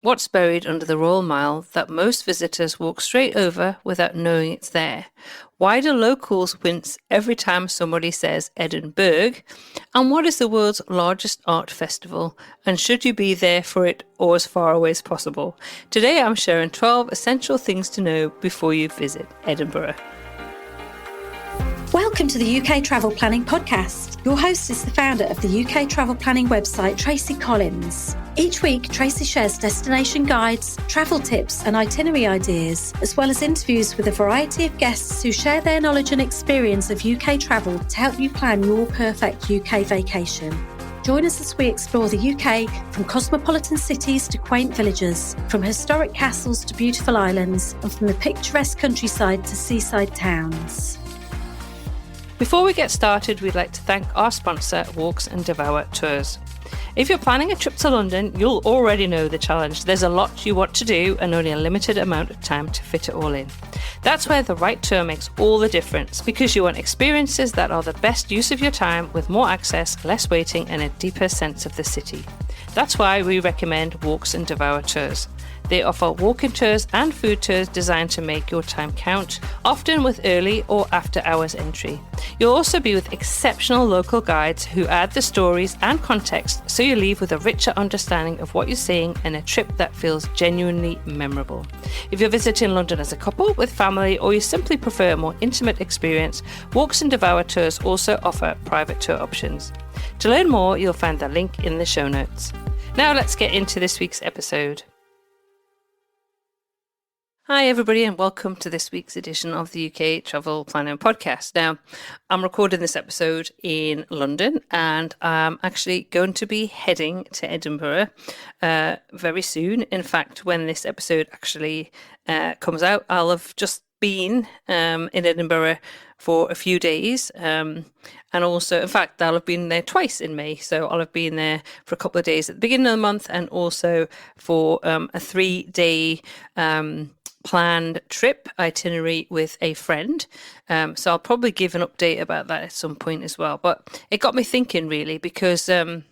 What's buried under the Royal Mile that most visitors walk straight over without knowing it's there? Why do locals wince every time somebody says Edinburgh? And what is the world's largest art festival? And should you be there for it or as far away as possible? Today I'm sharing 12 essential things to know before you visit Edinburgh. Welcome to the UK Travel Planning Podcast. Your host is the founder of the UK Travel Planning website, Tracy Collins. Each week, Tracy shares destination guides, travel tips and itinerary ideas, as well as interviews with a variety of guests who share their knowledge and experience of UK travel to help you plan your perfect UK vacation. Join us as we explore the UK from cosmopolitan cities to quaint villages, from historic castles to beautiful islands, and from the picturesque countryside to seaside towns. Before we get started, we'd like to thank our sponsor, Walks and Devour Tours. If you're planning a trip to London, you'll already know the challenge. There's a lot you want to do and only a limited amount of time to fit it all in. That's where the right tour makes all the difference, because you want experiences that are the best use of your time with more access, less waiting and a deeper sense of the city. That's why we recommend Walks and Devour Tours. They offer walking tours and food tours designed to make your time count, often with early or after hours entry. You'll also be with exceptional local guides who add the stories and context, so you leave with a richer understanding of what you're seeing and a trip that feels genuinely memorable. If you're visiting London as a couple, with family, or you simply prefer a more intimate experience, Walks and Devour Tours also offer private tour options. To learn more, you'll find the link in the show notes. Now let's get into this week's episode. Hi everybody and welcome to this week's edition of the UK Travel Planning Podcast. Now, I'm recording this episode in London and I'm actually going to be heading to Edinburgh very soon. In fact, when this episode actually comes out, I'll have just been in Edinburgh for a few days. And also, in fact, I'll have been there twice in May. So I'll have been there for a couple of days at the beginning of the month and also for a 3-day planned trip itinerary with a friend. So I'll probably give an update about that at some point as well. But it got me thinking really, because I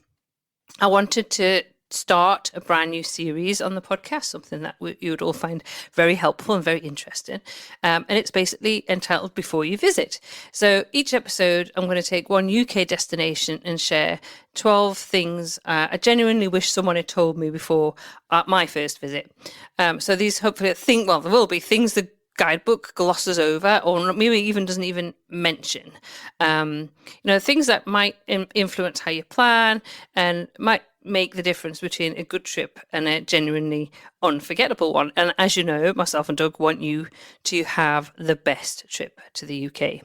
wanted to start a brand new series on the podcast, something that you would all find very helpful and very interesting. And it's basically entitled Before You Visit. So each episode, I'm going to take one UK destination and share 12 things I genuinely wish someone had told me before my first visit. So these hopefully there will be things the guidebook glosses over or maybe even doesn't even mention. Things that might influence how you plan and might make the difference between a good trip and a genuinely unforgettable one. And as you know, myself and Doug want you to have the best trip to the UK.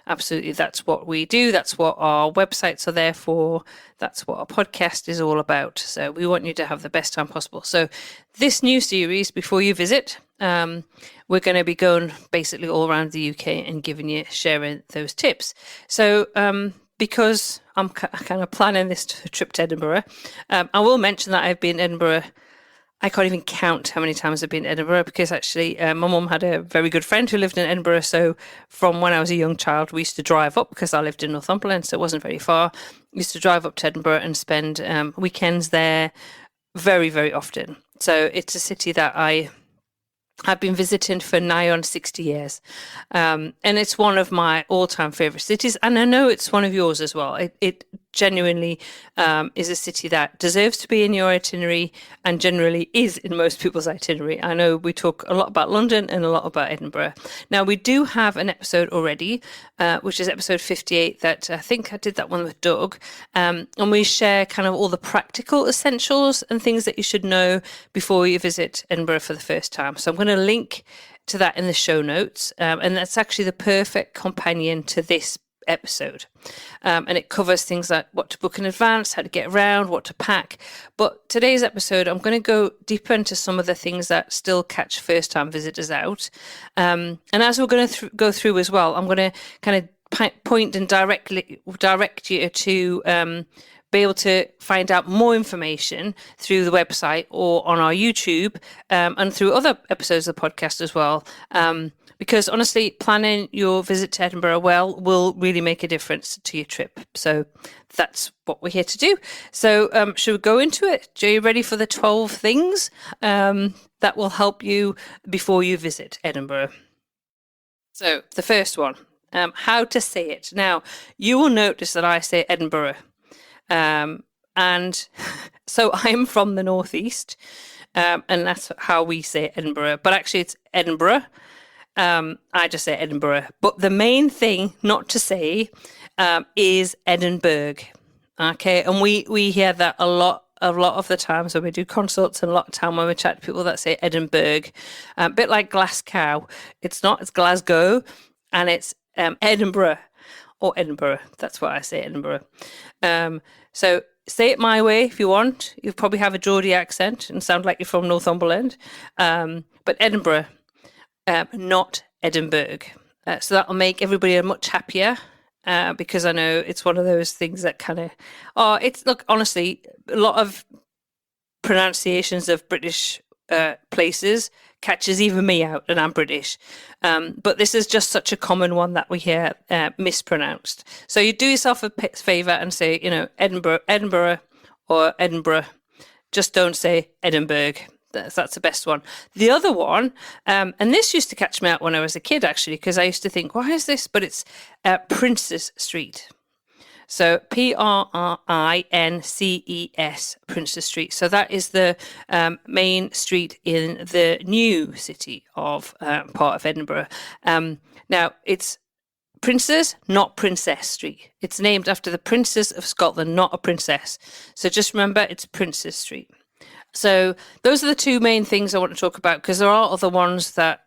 Absolutely, that's what we do. That's what our websites are there for. That's what our podcast is all about. So we want you to have the best time possible. So this new series, Before You Visit, we're going to be going basically all around the UK and sharing those tips. So because I'm kind of planning this trip to Edinburgh, I will mention that I've been in Edinburgh. I can't even count how many times I've been to Edinburgh, because actually my mum had a very good friend who lived in Edinburgh. So from when I was a young child, we used to drive up, because I lived in Northumberland, so it wasn't very far. We used to drive up to Edinburgh and spend weekends there very, very often. So it's a city that I've been visiting for nigh on 60 years. And it's one of my all-time favourite cities. And I know it's one of yours as well. It genuinely is a city that deserves to be in your itinerary and generally is in most people's itinerary. I know we talk a lot about London and a lot about Edinburgh. Now, we do have an episode already, which is episode 58, that I think I did that one with Doug. And we share kind of all the practical essentials and things that you should know before you visit Edinburgh for the first time. So I'm going to link to that in the show notes. And that's actually the perfect companion to this episode. And it covers things like what to book in advance, how to get around, what to pack. But today's episode, I'm going to go deeper into some of the things that still catch first-time visitors out. And as we're going to go through as well, I'm going to kind of point and direct you to be able to find out more information through the website or on our YouTube, and through other episodes of the podcast as well. Because honestly, planning your visit to Edinburgh well will really make a difference to your trip. So that's what we're here to do. So should we go into it? Are you ready for the 12 things that will help you before you visit Edinburgh? So the first one, how to say it. Now, you will notice that I say Edinburgh. And so I'm from the northeast, and that's how we say Edinburgh. But actually, it's Edinburgh. I just say Edinburgh. But the main thing not to say is Edinburgh. Okay, and we hear that a lot of the times when we do consults, and a lot of time when we chat to people that say Edinburgh. A bit like Glasgow. It's not, it's Glasgow, and it's Edinburgh or Edinburgh. That's what I say, Edinburgh. So say it my way if you want. You probably have a Geordie accent and sound like you're from Northumberland. But Edinburgh. Not Edinburgh. So that'll make everybody much happier, because I know it's one of those things that kind of, look, honestly, a lot of pronunciations of British places catches even me out, and I'm British. But this is just such a common one that we hear mispronounced. So you do yourself a favour and say, Edinburgh or Edinburgh. Just don't say Edinburgh. That's the best one. The other one, and this used to catch me out when I was a kid, actually, because I used to think, why is this? But it's Princes Street. So Princes, Princes Street. So that is the main street in the new city of part of Edinburgh. Now, it's Princes, not Princess Street. It's named after the Princess of Scotland, not a princess. So just remember, it's Princes Street. So those are the two main things I want to talk about, because there are other ones that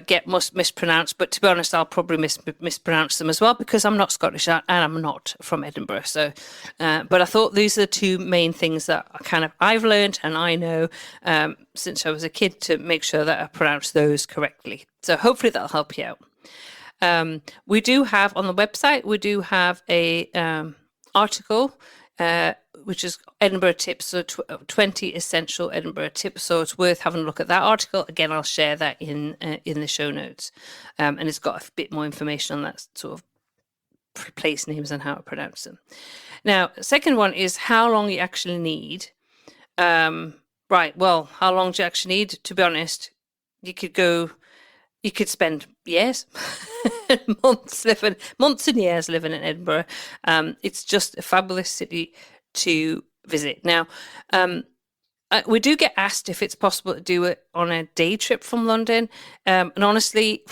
get mispronounced. But to be honest, I'll probably mispronounce them as well, because I'm not Scottish and I'm not from Edinburgh. So, but I thought these are the two main things that I've learned and I know since I was a kid, to make sure that I pronounce those correctly. So hopefully that'll help you out. We do have on the website, we do have a article, which is Edinburgh tips, so 20 essential Edinburgh tips. So it's worth having a look at that article. Again, I'll share that in the show notes, and it's got a bit more information on that sort of place names and how to pronounce them. Now, the second one is how long you actually need. Right. Well, how long do you actually need? To be honest, you could spend years, months and years living in Edinburgh. It's just a fabulous city to visit. Now, we do get asked if it's possible to do it on a day trip from London. And honestly,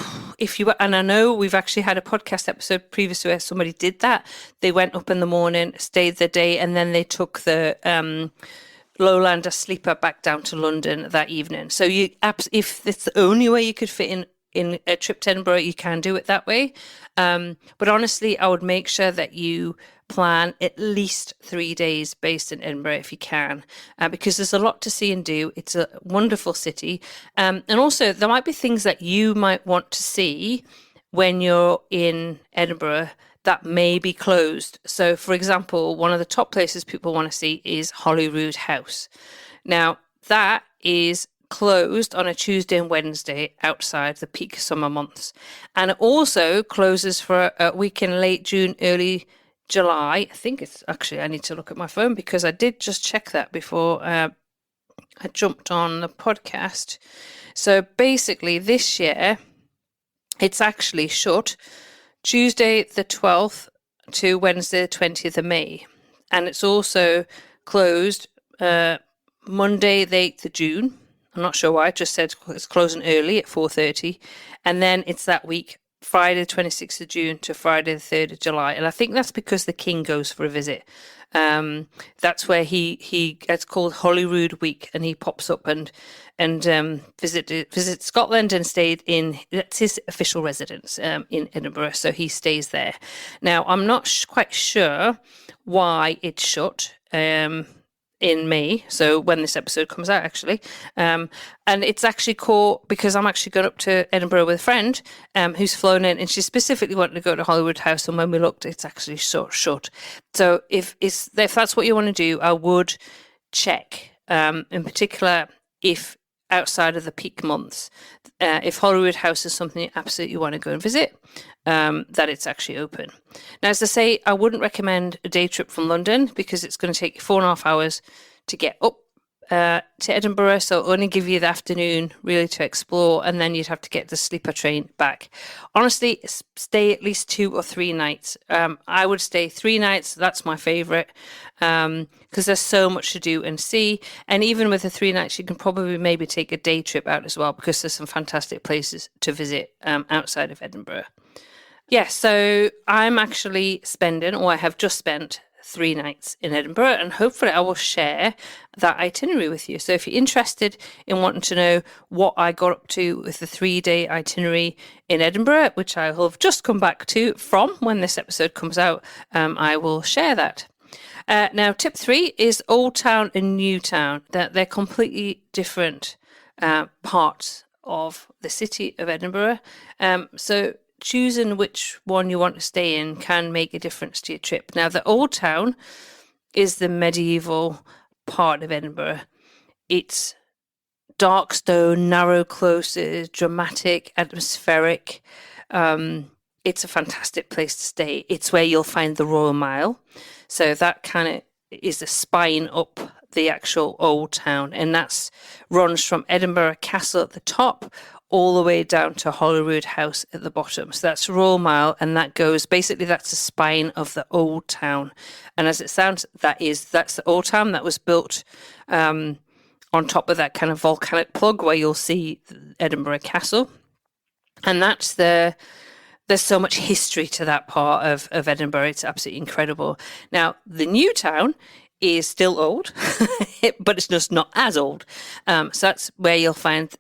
and I know we've actually had a podcast episode previously where somebody did that. They went up in the morning, stayed the day, and then they took the Lowlander sleeper back down to London that evening. So if it's the only way you could fit in a trip to Edinburgh, you can do it that way. But honestly, I would make sure that you plan at least 3 days based in Edinburgh if you can, because there's a lot to see and do. It's a wonderful city. And also there might be things that you might want to see when you're in Edinburgh that may be closed. So for example, one of the top places people want to see is Holyrood House. Now that is closed on a Tuesday and Wednesday outside the peak summer months. And it also closes for a week in late June, early July. I think it's actually, I need to look at my phone because I did just check that before I jumped on the podcast. So basically this year, it's actually shut Tuesday the 12th to Wednesday the 20th of May. And it's also closed Monday the 8th of June. I'm not sure why, it just said it's closing early at 4:30. And then it's that week, Friday the 26th of June to Friday the 3rd of July. And I think that's because the King goes for a visit. That's where it's called Holyrood Week, and he pops up and visits Scotland and stayed that's his official residence in Edinburgh. So he stays there. Now, I'm not quite sure why it's shut. in May, so when this episode comes out, actually. And it's actually called, because I'm actually going up to Edinburgh with a friend who's flown in, and she specifically wanted to go to Hollywood House, and when we looked, it's actually shut. So if that's what you want to do, I would check, in particular, if outside of the peak months, if Hollywood House is something you absolutely want to go and visit, that it's actually open. Now, as I say, I wouldn't recommend a day trip from London because it's going to take you 4.5 hours to get up to Edinburgh, so only give you the afternoon really to explore, and then you'd have to get the sleeper train back. Honestly, stay at least 2 or 3 nights. I would stay 3 nights. That's my favourite, because there's so much to do and see. And even with the 3 nights, you can probably maybe take a day trip out as well, because there's some fantastic places to visit outside of Edinburgh. Yeah, so I'm actually spending, or I have just spent, 3 nights in Edinburgh, and hopefully I will share that itinerary with you. So if you're interested in wanting to know what I got up to with the 3-day itinerary in Edinburgh, which I have just come back to from when this episode comes out, I will share that. Now, tip 3 is Old Town and New Town. They're completely different parts of the city of Edinburgh. So choosing which one you want to stay in can make a difference to your trip. Now, the Old Town is the medieval part of Edinburgh. It's dark stone, narrow closes, dramatic, atmospheric. It's a fantastic place to stay. It's where you'll find the Royal Mile. So that kind of is the spine up the actual Old Town, and that's runs from Edinburgh Castle at the top all the way down to Holyrood House at the bottom. So that's Royal Mile, and that goes, basically that's the spine of the Old Town. And as it sounds, that's the Old Town that was built on top of that kind of volcanic plug where you'll see Edinburgh Castle. And there's so much history to that part of Edinburgh. It's absolutely incredible. Now, the New Town is still old, but it's just not as old. So that's where you'll find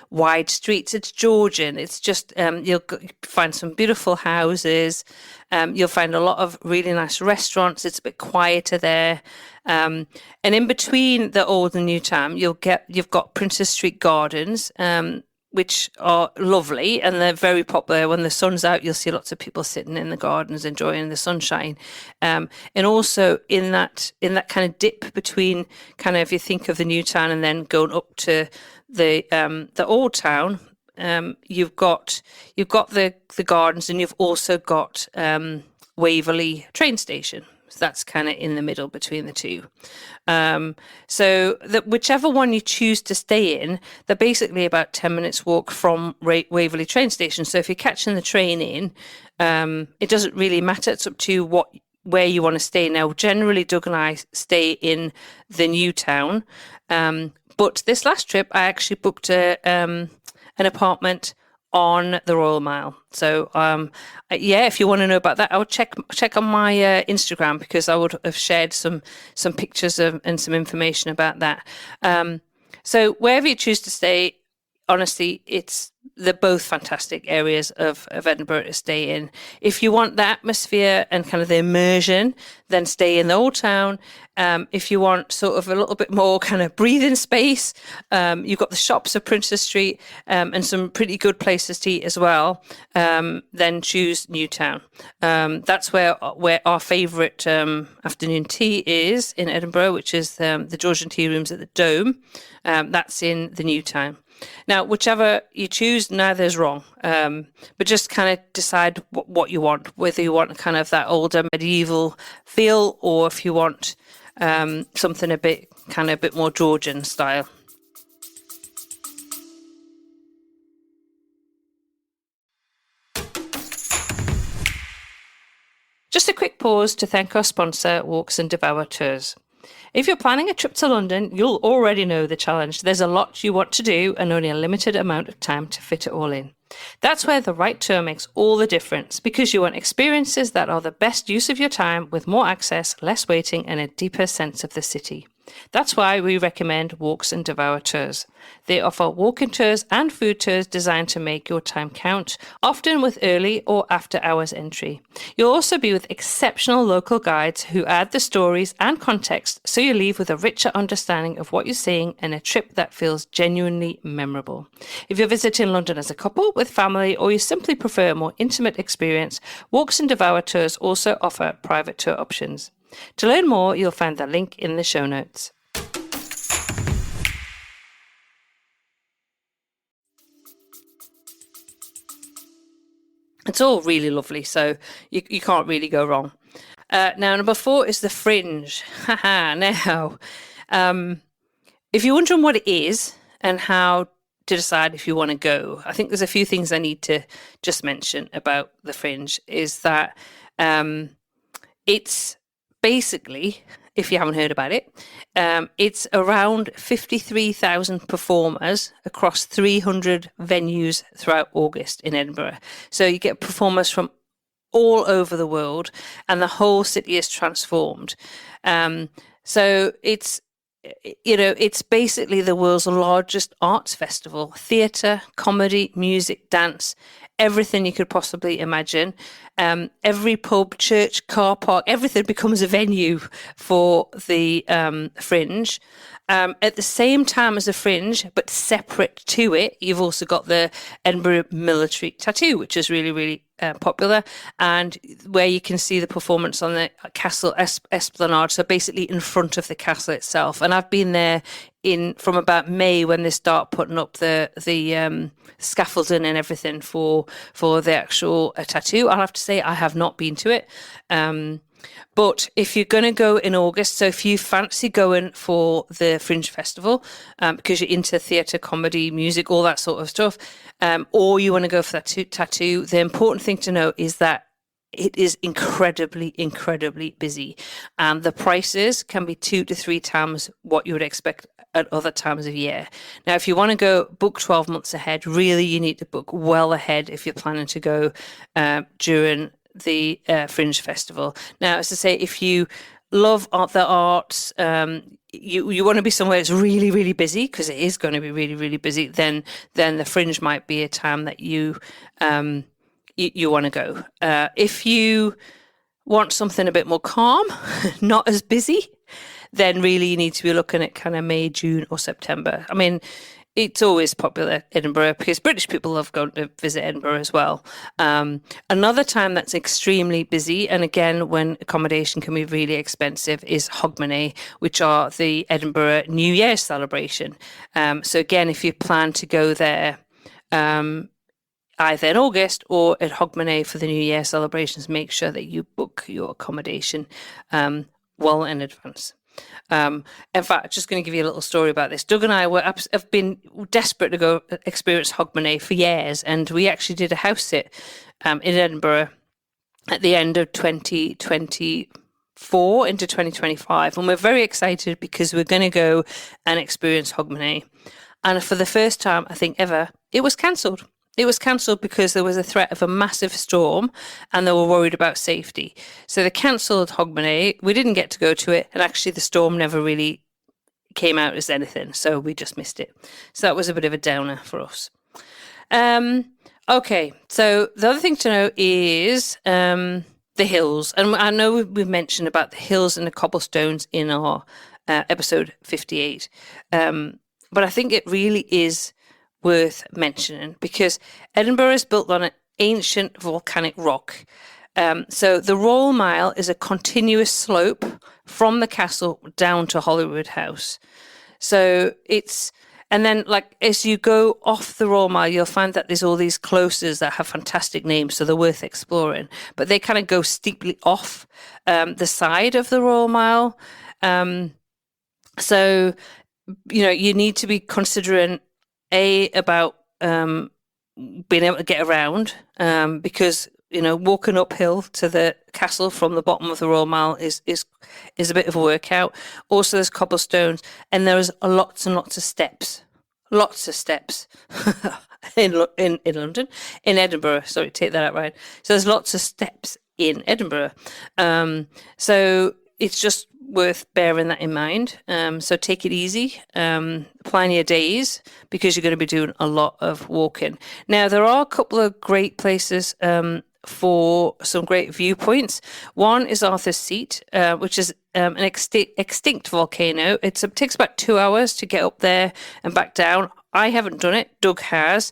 wide streets. It's Georgian. It's just, you'll find some beautiful houses. You'll find a lot of really nice restaurants. It's a bit quieter there. And in between the old and new town, you've got Princess Street Gardens, which are lovely, and they're very popular. When the sun's out, you'll see lots of people sitting in the gardens enjoying the sunshine. And also in that kind of dip between, kind of, if you think of the new town and then going up to the old town, you've got the gardens, and you've also got Waverley train station. So that's kind of in the middle between the two. So that whichever one you choose to stay in, they're basically about 10 minutes walk from Waverley train station. So if you're catching the train in, it doesn't really matter. It's up to where you want to stay. Now, generally, Doug and I stay in the new town. But this last trip, I actually booked an apartment on the Royal Mile. So if you want to know about that, I would check on my Instagram, because I would have shared some pictures and some information about that. So wherever you choose to stay, honestly, they're both fantastic areas of Edinburgh to stay in. If you want the atmosphere and kind of the immersion, then stay in the Old Town. If you want sort of a little bit more kind of breathing space, you've got the shops of Princess Street and some pretty good places to eat as well, then choose New Town. That's where our favourite afternoon tea is in Edinburgh, which is the Georgian Tea Rooms at the Dome. That's in the New Town. Now, whichever you choose, neither is wrong, but just kind of decide what you want, whether you want kind of that older medieval feel, or if you want something a bit more Georgian style. Just a quick pause to thank our sponsor, Walks and Devour Tours. If you're planning a trip to London, you'll already know the challenge. There's a lot you want to do and only a limited amount of time to fit it all in. That's where the right tour makes all the difference, because you want experiences that are the best use of your time, with more access, less waiting, and a deeper sense of the city. That's why we recommend Walks and Devour tours. They offer walking tours and food tours designed to make your time count, often with early or after hours entry. You'll also be with exceptional local guides who add the stories and context, so you leave with a richer understanding of what you're seeing and a trip that feels genuinely memorable. If you're visiting London as a couple, with family, or you simply prefer a more intimate experience, Walks and Devour tours also offer private tour options. To learn more, you'll find the link in the show notes. It's all really lovely, so you can't really go wrong. Now, number 4 is the Fringe. Now, if you're wondering what it is and how to decide if you want to go, I think there's a few things I need to just mention about the Fringe, is that it's basically, if you haven't heard about it, it's around 53,000 performers across 300 venues throughout August in Edinburgh. So you get performers from all over the world, and the whole city is transformed. So it's basically the world's largest arts festival: theatre, comedy, music, dance, everything you could possibly imagine. Every pub, church, car park, everything becomes a venue for the Fringe. At the same time as the Fringe, but separate to it, you've also got the Edinburgh Military Tattoo, which is really, really popular, and where you can see the performance on the castle esplanade, so basically in front of the castle itself. And I've been there from about May, when they start putting up the scaffolding and everything for the actual tattoo. I'll have to say I have not been to it. But if you're going to go in August, so if you fancy going for the Fringe Festival, because you're into theatre, comedy, music, all that sort of stuff, or you want to go for that tattoo, the important thing to know is that it is incredibly, incredibly busy. And the prices can be 2 to 3 times what you would expect at other times of year. Now, if you want to go book 12 months ahead, really you need to book well ahead if you're planning to go during the Fringe Festival. Now, as I say, if you love the arts, you want to be somewhere that's really, really busy, because it is going to be really, really busy, then the Fringe might be a time that you want to go. If you want something a bit more calm, not as busy, then really you need to be looking at kind of May, June or September. I mean, it's always popular, Edinburgh, because British people love going to visit Edinburgh as well. Another time that's extremely busy, and again, when accommodation can be really expensive, is Hogmanay, which are the Edinburgh New Year's celebration. So again, if you plan to go there either in August or at Hogmanay for the New Year celebrations, make sure that you book your accommodation well in advance. In fact, just going to give you a little story about this. Doug and I have been desperate to go experience Hogmanay for years, and we actually did a house sit in Edinburgh at the end of 2024 into 2025, and we're very excited because we're going to go and experience Hogmanay. And for the first time, I think ever, it was cancelled. It was cancelled because there was a threat of a massive storm and they were worried about safety. So they cancelled Hogmanay. We didn't get to go to it. And actually the storm never really came out as anything. So we just missed it. So that was a bit of a downer for us. Okay. So the other thing to know is the hills. And I know we've mentioned about the hills and the cobblestones in our episode 58. But I think it really is worth mentioning because Edinburgh is built on an ancient volcanic rock. So the Royal Mile is a continuous slope from the castle down to Holyrood House. So and then like as you go off the Royal Mile, you'll find that there's all these closes that have fantastic names, so they're worth exploring. But they kind of go steeply off the side of the Royal Mile. So, you need to be considering about being able to get around because walking uphill to the castle from the bottom of the Royal Mile is a bit of a workout. Also, there's cobblestones and there's lots and lots of steps in London, in Edinburgh. Sorry, take that out right. So there's lots of steps in Edinburgh. So it's just worth bearing that in mind. So take it easy, plan your days, because you're going to be doing a lot of walking. Now, there are a couple of great places for some great viewpoints. One is Arthur's Seat, which is an extinct volcano. It takes about 2 hours to get up there and back down. I haven't done it. Doug has.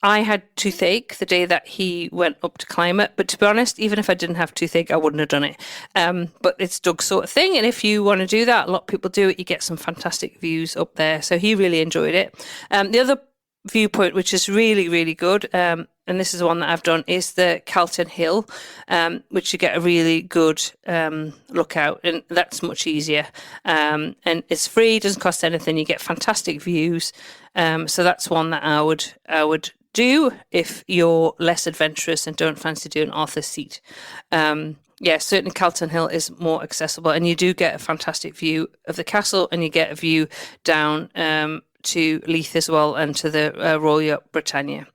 I had toothache the day that he went up to climb it. But to be honest, even if I didn't have toothache, I wouldn't have done it. But it's Doug's sort of thing. And if you want to do that, a lot of people do it. You get some fantastic views up there. So he really enjoyed it. The other viewpoint, which is really, really good, and this is the one that I've done, is the Calton Hill, which you get a really good lookout, and that's much easier. And it's free, doesn't cost anything. You get fantastic views. So that's one that I would do if you're less adventurous and don't fancy doing Arthur's Seat. Certainly Calton Hill is more accessible, and you do get a fantastic view of the castle, and you get a view down to Leith as well, and to the Royal Yacht Britannia.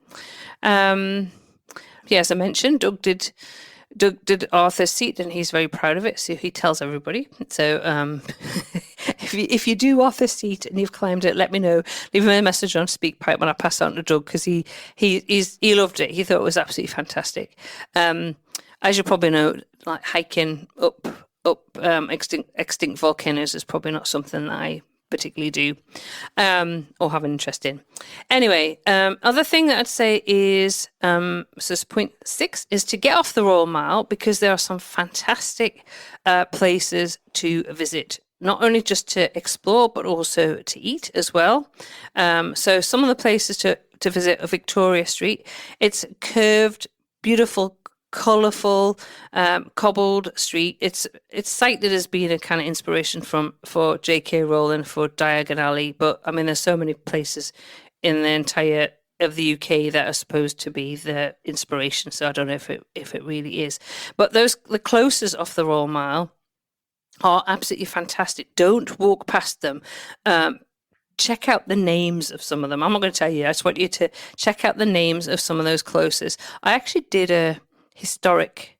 As I mentioned, Doug did Arthur's Seat, and he's very proud of it, so he tells everybody. So if you do Arthur's Seat and you've climbed it, let me know. Leave me a message on SpeakPipe when I pass on to Doug, because he loved it. He thought it was absolutely fantastic. As you probably know, like hiking up extinct volcanoes is probably not something that I particularly do or have an interest in. Anyway, other thing that I'd say is, so it's point 6, is to get off the Royal Mile, because there are some fantastic places to visit, not only just to explore, but also to eat as well. So some of the places to visit are Victoria Street. It's curved, beautiful, colourful, cobbled street. It's cited as being a kind of inspiration for J.K. Rowling for Diagon Alley, but I mean, there's so many places in the entire of the UK that are supposed to be the inspiration. So I don't know if it really is. But the closest off the Royal Mile are absolutely fantastic. Don't walk past them. Check out the names of some of them. I'm not going to tell you. I just want you to check out the names of some of those closest. I actually did a historic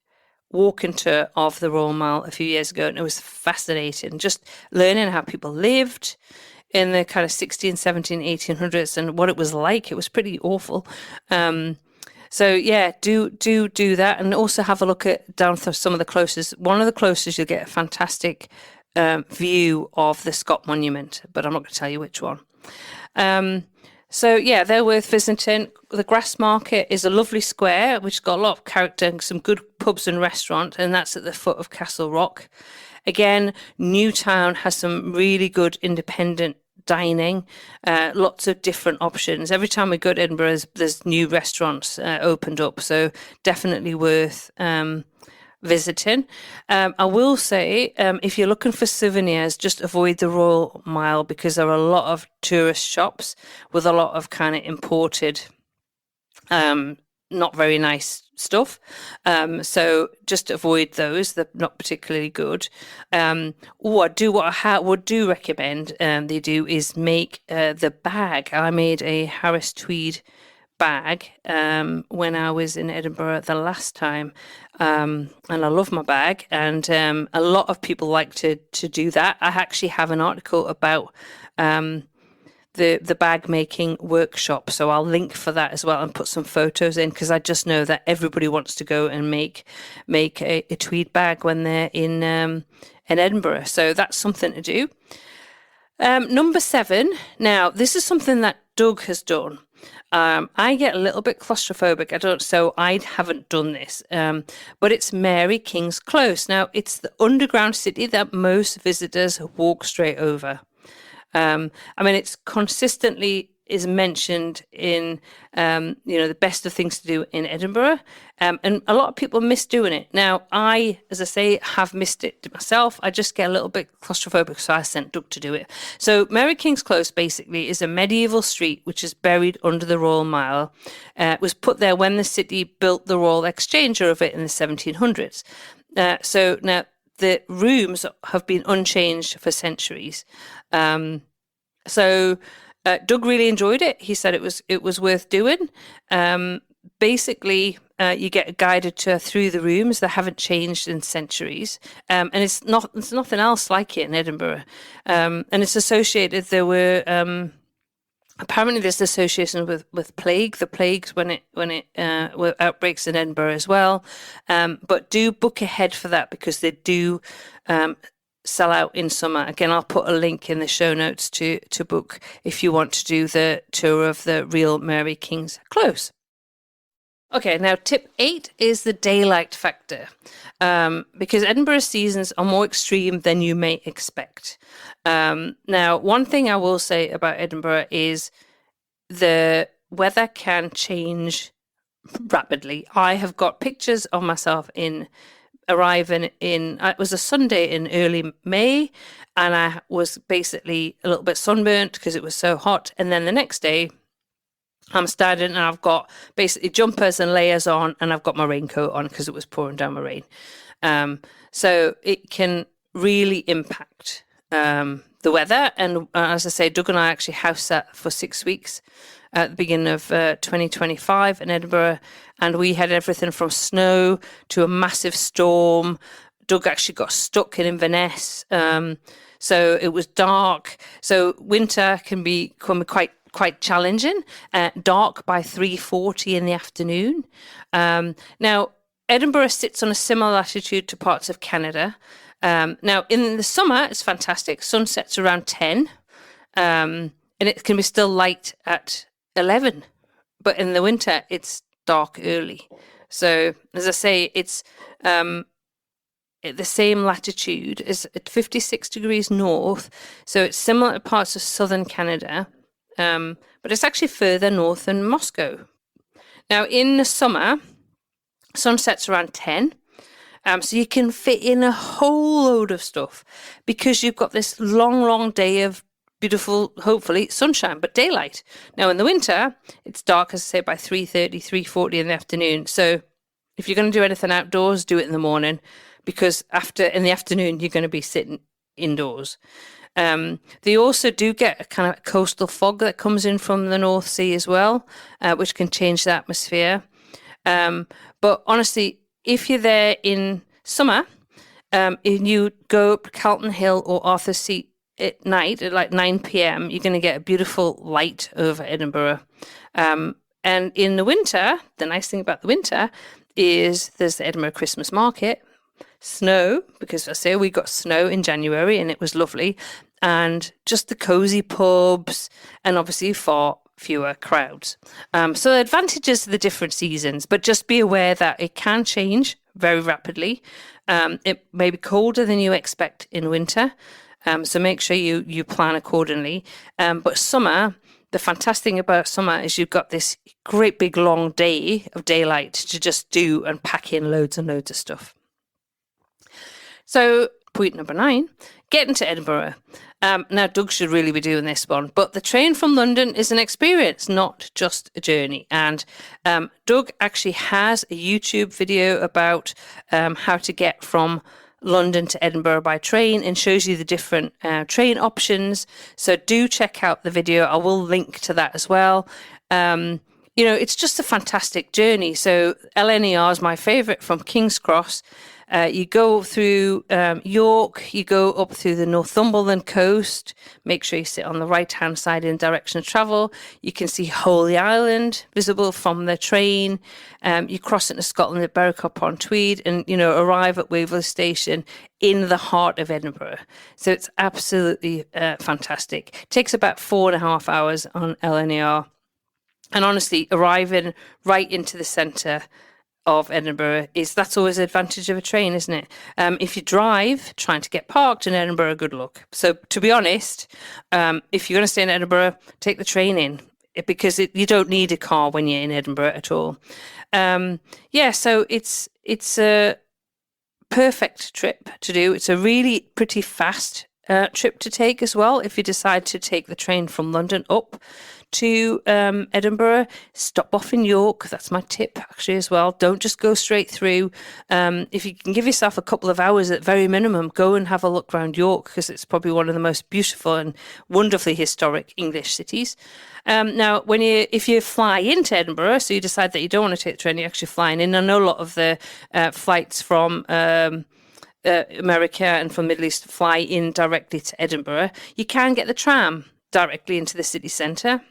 walking tour of the Royal Mile a few years ago, and it was fascinating, just learning how people lived in the kind of 16, 17, 1800s and what it was like. It was pretty awful. So yeah, do that, and also have a look at down through some of the closest. One of the closest, you'll get a fantastic view of the Scott Monument, but I'm not going to tell you which one. So yeah, they're worth visiting. The Grass Market is a lovely square, which has got a lot of character and some good pubs and restaurants, and that's at the foot of Castle Rock. Again, Newtown has some really good independent dining, lots of different options. Every time we go to Edinburgh, there's new restaurants opened up, so definitely worth visiting. I will say, if you're looking for souvenirs, just avoid the Royal Mile, because there are a lot of tourist shops with a lot of kind of imported, not very nice stuff. So just avoid those. They're not particularly good. What I would do recommend they do is make the bag. I made a Harris tweed bag when I was in Edinburgh the last time, and I love my bag, and a lot of people like to do that. I actually have an article about the bag making workshop, so I'll link for that as well and put some photos in, because I just know that everybody wants to go and make a tweed bag when they're in Edinburgh, so that's something to do. Number 7, now this is something that Doug has done. I get a little bit claustrophobic. I haven't done this, but it's Mary King's Close. Now, it's the underground city that most visitors walk straight over. It's consistently is mentioned in, the best of things to do in Edinburgh. And a lot of people miss doing it. Now, I, as I say, have missed it myself. I just get a little bit claustrophobic, so I sent Doug to do it. So Mary King's Close basically is a medieval street which is buried under the Royal Mile. It was put there when the city built the Royal Exchanger of it in the 1700s. So now the rooms have been unchanged for centuries. Doug really enjoyed it. He said it was worth doing. Basically, you get a guided tour through the rooms that haven't changed in centuries, and it's nothing else like it in Edinburgh. And it's associated. There were apparently there's association with plague. The plagues when it were outbreaks in Edinburgh as well. But do book ahead for that because they do sell out in summer. Again, I'll put a link in the show notes to book if you want to do the tour of the real Mary King's Close. Okay, now tip 8 is the daylight factor, because Edinburgh seasons are more extreme than you may expect. Now, one thing I will say about Edinburgh is the weather can change rapidly. I have got pictures of myself arriving in, it was a Sunday in early May, and I was basically a little bit sunburnt because it was so hot. And then the next day, I'm standing and I've got basically jumpers and layers on, and I've got my raincoat on because it was pouring down my rain. So it can really impact the weather. And as I say, Doug and I actually house sat for 6 weeks at the beginning of 2025 in Edinburgh, and we had everything from snow to a massive storm. Doug actually got stuck in Inverness, so it was dark. So winter can be quite challenging. Dark by 3:40 in the afternoon. Now, Edinburgh sits on a similar latitude to parts of Canada. Now, in the summer, it's fantastic. Sunsets around 10, and it can be still light at 11. But in the winter, it's dark early. So, as I say, it's at the same latitude as at 56 degrees north. So it's similar to parts of southern Canada, but it's actually further north than Moscow. Now, in the summer, sunsets around 10. So you can fit in a whole load of stuff because you've got this long day of beautiful, hopefully, sunshine, but daylight. Now, in the winter, it's dark, as I say, by 3:30, 3:40 in the afternoon. So if you're going to do anything outdoors, do it in the morning, because in the afternoon, you're going to be sitting indoors. They also do get a kind of coastal fog that comes in from the North Sea as well, which can change the atmosphere. But honestly, if you're there in summer, and you go up Calton Hill or Arthur's Seat at night at like 9 p.m, you're going to get a beautiful light over Edinburgh. And in the winter, the nice thing about the winter is there's the Edinburgh Christmas Market, snow, because I say we got snow in January and it was lovely, and just the cozy pubs, and obviously far fewer crowds. So the advantages of the different seasons, but just be aware that it can change very rapidly. It may be colder than you expect in winter, so make sure you plan accordingly. But summer, the fantastic thing about summer is you've got this great big long day of daylight to just do and pack in loads and loads of stuff. So point number 9, getting to Edinburgh. Now, Doug should really be doing this one, but the train from London is an experience, not just a journey. And Doug actually has a YouTube video about how to get from London to Edinburgh by train and shows you the different train options. So do check out the video. I will link to that as well. It's just a fantastic journey. So LNER is my favourite from King's Cross. You go through York, you go up through the Northumberland coast, make sure you sit on the right-hand side in the direction of travel. You can see Holy Island visible from the train. You cross into Scotland at Berwick-upon-Tweed and, arrive at Waverley Station in the heart of Edinburgh. So it's absolutely fantastic. It takes about 4.5 hours on LNER. And honestly, arriving right into the centre of Edinburgh that's always an advantage of a train, isn't it? If you drive, trying to get parked in Edinburgh, good luck. So to be honest, if you're going to stay in Edinburgh, take the train in, because you don't need a car when you're in Edinburgh at all. So it's a perfect trip to do. It's a really pretty fast trip to take as well. If you decide to take the train from London up to Edinburgh, stop off in York. That's my tip actually as well. Don't just go straight through. If you can give yourself a couple of hours at very minimum, go and have a look around York, because it's probably one of the most beautiful and wonderfully historic English cities. Now, if you fly into Edinburgh, so you decide that you don't want to take the train, you're actually flying in. I know a lot of the flights from America and from Middle East fly in directly to Edinburgh. You can get the tram directly into the city centre,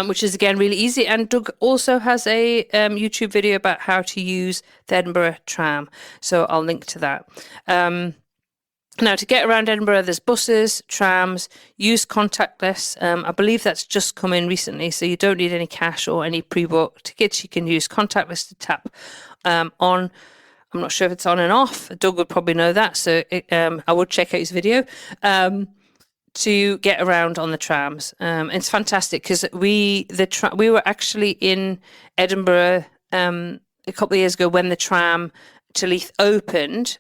which is again really easy. And Doug also has a YouTube video about how to use the Edinburgh tram, so I'll link to that. Now, to get around Edinburgh, there's buses, trams, use contactless. I believe that's just come in recently, so you don't need any cash or any pre-booked tickets. You can use contactless to tap on. I'm not sure if it's on and off. Doug would probably know that, so I would check out his video to get around on the trams. It's fantastic because we were actually in Edinburgh a couple of years ago when the tram to Leith opened,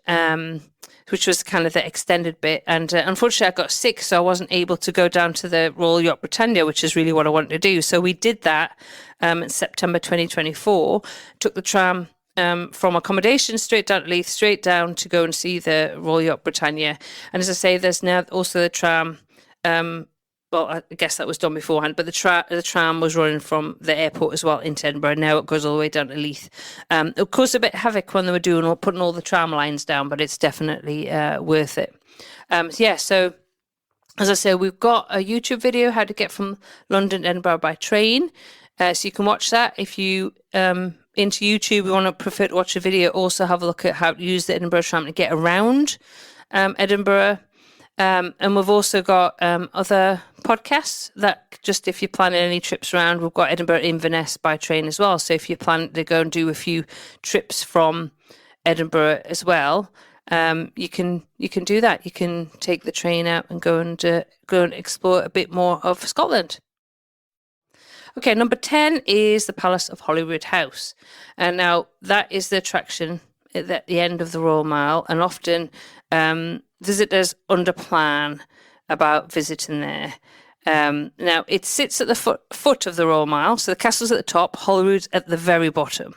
which was kind of the extended bit. And unfortunately, I got sick, so I wasn't able to go down to the Royal Yacht Britannia, which is really what I wanted to do. So we did that in September 2024, took the tram from accommodation straight down to Leith, straight down to go and see the Royal Yacht Britannia. And as I say, there's now also the tram. Well, I guess that was done beforehand, but the tram was running from the airport as well into Edinburgh. Now it goes all the way down to Leith. Of course, a bit havoc when they were putting all the tram lines down, but it's definitely worth it. So as I say, we've got a YouTube video how to get from London to Edinburgh by train, so you can watch that. If you into YouTube, we want to prefer to watch a video, also have a look at how to use the Edinburgh tram to get around Edinburgh. And we've also got other podcasts that just if you're planning any trips around, we've got Edinburgh Inverness by train as well. So if you plan to go and do a few trips from Edinburgh as well, you can do that. You can take the train out and go and explore a bit more of Scotland. Okay, number 10 is the Palace of Holyrood House. And now that is the attraction at the end of the Royal Mile, and often visitors underplan about visiting there. Now, it sits at the foot of the Royal Mile, so the castle's at the top, Holyrood's at the very bottom.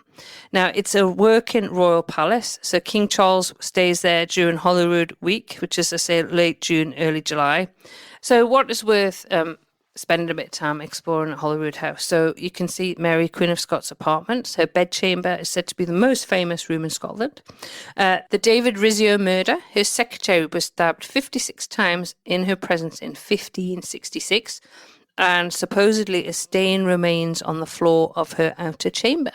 Now, it's a working royal palace, so King Charles stays there during Holyrood Week, which is, I say, late June, early July. So what is worth spending a bit of time exploring at Holyrood House? So you can see Mary, Queen of Scots' apartments. Her bedchamber is said to be the most famous room in Scotland. The David Rizzio murder. Her secretary was stabbed 56 times in her presence in 1566, and supposedly a stain remains on the floor of her outer chamber.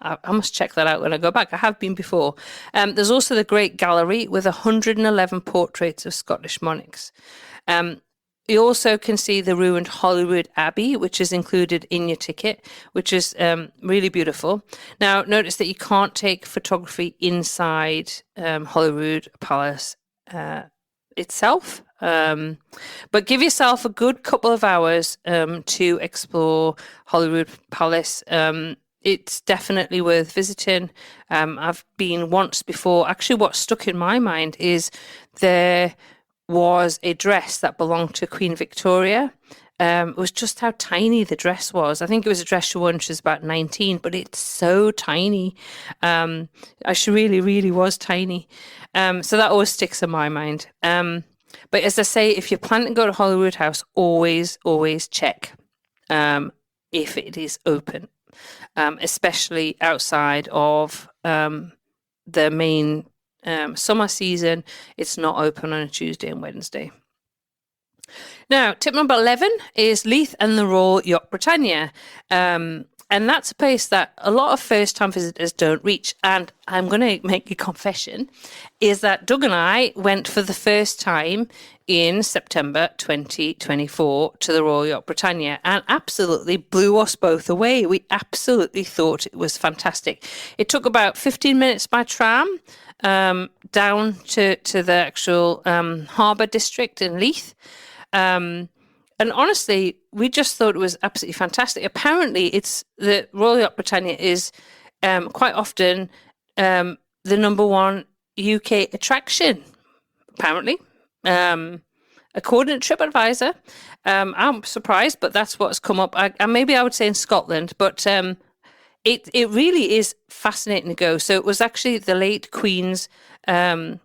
I must check that out when I go back. I have been before. There's also the Great Gallery with 111 portraits of Scottish monarchs. You also can see the ruined Holyrood Abbey, which is included in your ticket, which is really beautiful. Now, notice that you can't take photography inside Holyrood Palace itself, but give yourself a good couple of hours to explore Holyrood Palace. It's definitely worth visiting. I've been once before. Actually, what stuck in my mind is there was a dress that belonged to Queen Victoria. It was just how tiny the dress was. I think it was a dress she wore when she was about 19, but it's so tiny. She really, really was tiny. So that always sticks in my mind. But as I say, if you're planning to go to Holyrood House, always check if it is open, especially outside of the main summer season. It's not open on a Tuesday and Wednesday. Now, tip number 11 is Leith and the Royal Yacht Britannia. And that's a place that a lot of first-time visitors don't reach. And I'm going to make a confession, is that Doug and I went for the first time in September 2024 to the Royal Yacht Britannia and absolutely blew us both away. We absolutely thought it was fantastic. It took about 15 minutes by tram down to the actual harbour district in Leith. And honestly, we just thought it was absolutely fantastic. Apparently, it's the Royal Yacht Britannia is quite often the number one UK attraction, apparently. According to TripAdvisor, I'm surprised, but that's what's come up. Maybe I would say in Scotland, but it really is fascinating to go. So it was actually the late Queen's yacht.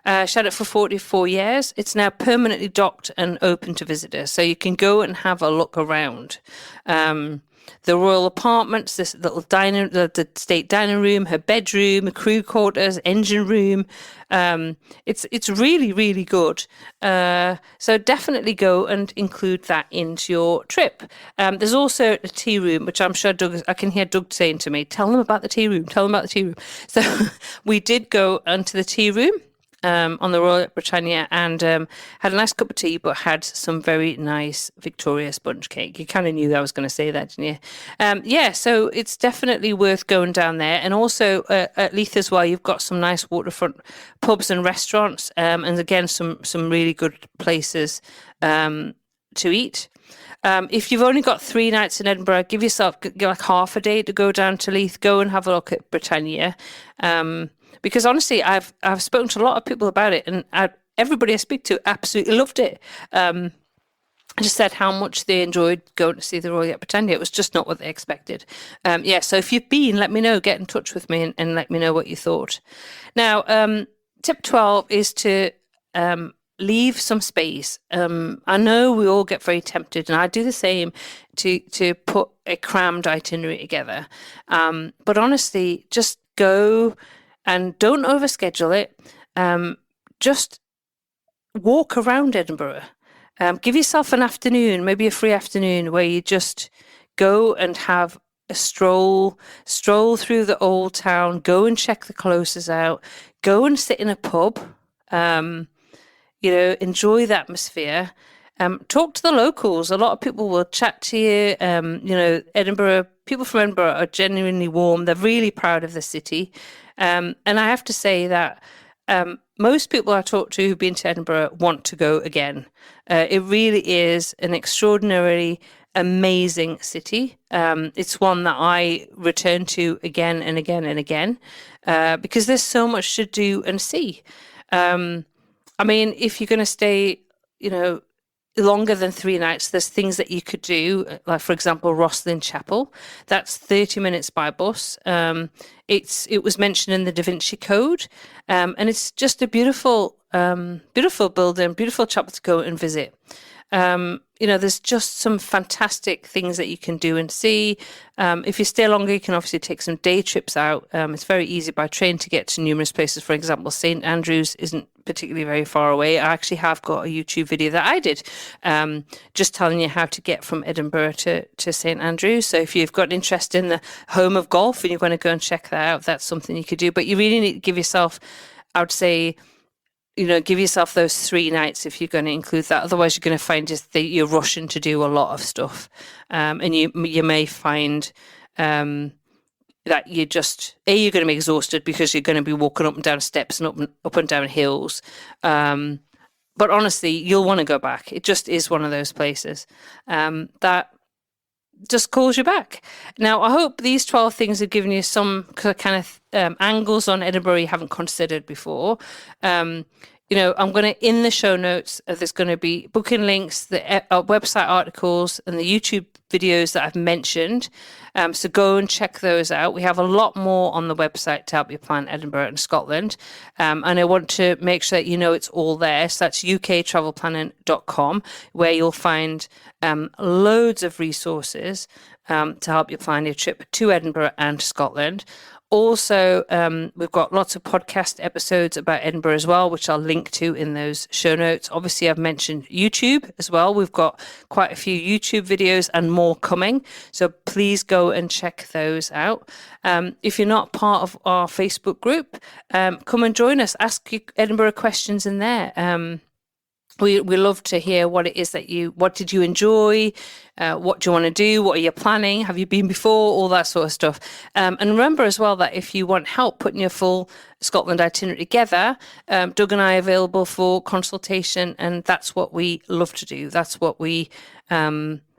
She had it for 44 years. It's now permanently docked and open to visitors, so you can go and have a look around. The royal apartments, this little the state dining room, her bedroom, crew quarters, engine room. It's really, really good. So definitely go and include that into your trip. There's also a tea room, which I'm sure I can hear Doug saying to me, tell them about the tea room, tell them about the tea room. So we did go into the tea room. On the Royal Britannia, and had a nice cup of tea, but had some very nice Victoria sponge cake. You kind of knew that I was going to say that, didn't you? So it's definitely worth going down there. And also at Leith as well, you've got some nice waterfront pubs and restaurants, and again, some really good places to eat. If you've only got 3 nights in Edinburgh, give yourself like half a day to go down to Leith. Go and have a look at Britannia. Because honestly, I've spoken to a lot of people about it, and everybody I speak to absolutely loved it. I just said how much they enjoyed going to see the Royal Britannia. It was just not what they expected. So if you've been, let me know. Get in touch with me and let me know what you thought. Now, tip 12 is to leave some space. I know we all get very tempted, and I do the same, to put a crammed itinerary together. But honestly, just go. And don't overschedule it. Just walk around Edinburgh. Give yourself an afternoon, maybe a free afternoon, where you just go and have a stroll through the old town, go and check the closes out, go and sit in a pub, enjoy the atmosphere. Talk to the locals. A lot of people will chat to you. Edinburgh, people from Edinburgh are genuinely warm. They're really proud of the city. And I have to say that most people I talk to who've been to Edinburgh want to go again. It really is an extraordinarily amazing city. It's one that I return to again and again and again because there's so much to do and see. If you're going to stay, longer than 3 nights, there's things that you could do, like for example Rosslyn Chapel. That's 30 minutes by bus. It was mentioned in the Da Vinci Code, and it's just a beautiful building, beautiful chapel to go and visit. There's just some fantastic things that you can do and see. If you stay longer, you can obviously take some day trips out. It's very easy by train to get to numerous places. For example, St Andrews isn't particularly very far away. I actually have got a YouTube video that I did just telling you how to get from Edinburgh to St Andrews. So if you've got interest in the home of golf and you want to go and check that out, that's something you could do. But you really need to give yourself, I would say, give yourself those 3 nights if you're going to include that. Otherwise, you're going to find just that you're rushing to do a lot of stuff. And you may find that you're going to be exhausted because you're going to be walking up and down steps and up and down hills. But honestly, you'll want to go back. It just is one of those places that just calls you back. Now, I hope these 12 things have given you some kind of angles on Edinburgh you haven't considered before. I'm going to, in the show notes, there's going to be booking links, the website articles, and the YouTube videos that I've mentioned. So go and check those out. We have a lot more on the website to help you plan Edinburgh and Scotland. And I want to make sure that it's all there. So that's uktravelplanning.com, where you'll find loads of resources to help you plan your trip to Edinburgh and Scotland. Also, we've got lots of podcast episodes about Edinburgh as well, which I'll link to in those show notes. Obviously, I've mentioned YouTube as well. We've got quite a few YouTube videos and more coming. So please go and check those out. If you're not part of our Facebook group, come and join us. Ask your Edinburgh questions in there. We love to hear what it is what did you enjoy? What do you want to do? What are you planning? Have you been before? All that sort of stuff. And remember as well that if you want help putting your full Scotland itinerary together, Doug and I are available for consultation, and that's what we love to do. That's what we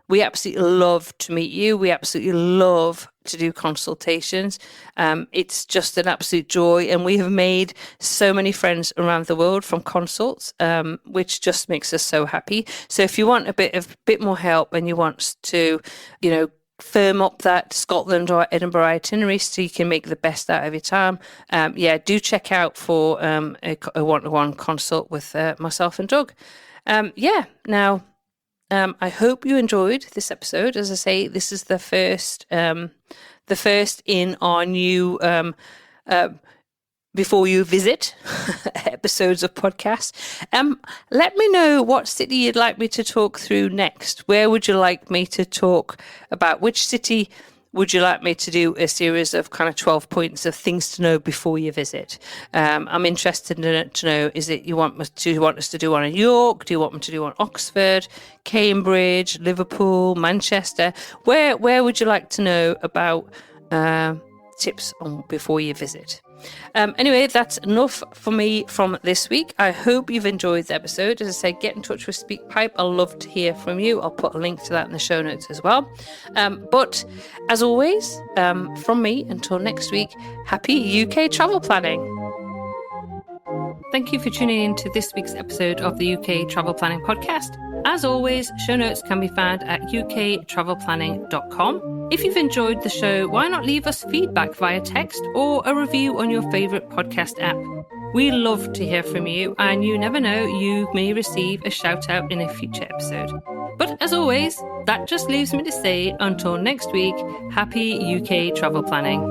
We absolutely love to meet you. We absolutely love to do consultations. It's just an absolute joy. And we have made so many friends around the world from consults, which just makes us so happy. So if you want a bit more help and you want to, firm up that Scotland or Edinburgh itinerary so you can make the best out of your time, do check out for a one-to-one consult with myself and Doug. Now, I hope you enjoyed this episode. As I say, this is the first in our new Before You Visit episodes of podcasts. Let me know what city you'd like me to talk through next. Where would you like me to talk about? Which city would you like me to do a series of kind of 12 points of things to know before you visit? I'm interested in it to know, do you want us to do one in York? Do you want me to do one Oxford, Cambridge, Liverpool, Manchester? Where would you like to know about tips on before you visit? Anyway, that's enough for me from this week. I hope you've enjoyed the episode. As I say, get in touch with SpeakPipe. I'd love to hear from you. I'll put a link to that in the show notes as well. But as always, from me, until next week, happy UK travel planning. Thank you for tuning in to this week's episode of the UK Travel Planning Podcast. As always, show notes can be found at uktravelplanning.com. If you've enjoyed the show, why not leave us feedback via text or a review on your favourite podcast app? We love to hear from you, and you never know, you may receive a shout out in a future episode. But as always, that just leaves me to say, until next week, happy UK travel planning.